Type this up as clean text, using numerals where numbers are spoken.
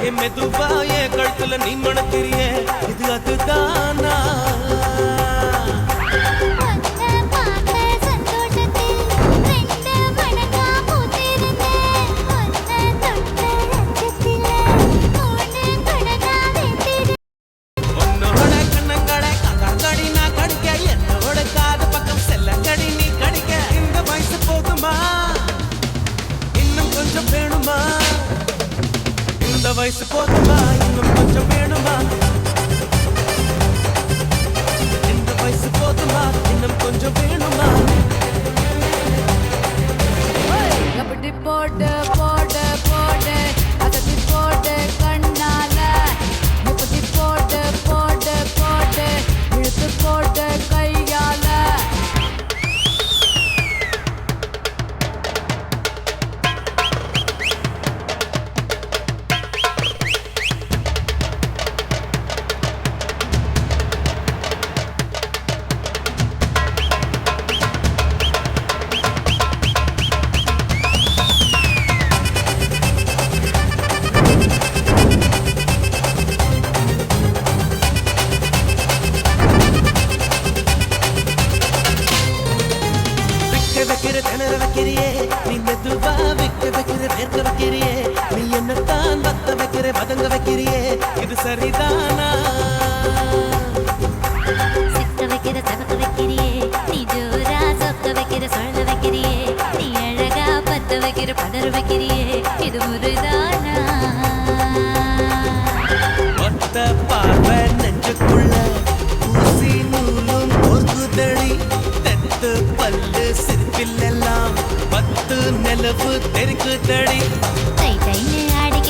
என் மெதுவா என் கழுத்துல நீ மணக்கிறிய இது அதுதானா வயசு போதுமா இன்னும் கொஞ்சம் வேணுமா இந்த வயசு போதுமா இன்னும் கொஞ்சம் வேணுமா அப்படி போட்டு போட்டு போட்டு அதட்டி போட்டு கண்ணால இப்படி போட்டு போட்டு போட்டு இழுத்து போட்டு கையால திணற வைக்கிறியே நீ மெதுவா விக்க வைக்கிற வேர்க்க வைக்கிறியே நீ என்னத்தான் வத்த வைக்கிற வதங்க வைக்கிறியே இது சரிதானா சிக்க வைக்கிற தகக்க வைக்கிறியே நீ ஜோரா சொக்க வைக்கிற சொல்ல வைக்கிறியே நீ அழகா பத்த வைக்கிற பதற வைக்கிறியே இது முறைதானா ஒத்த பார்வை நெஞ்சுக்குள்ள ஊசி நூலும் ஒருதடி தெத்து பல்லு சிரிப்பில் எல்லாம் பத்து நிலவு தெருக்கு தடி தை தைன்னு ஆடி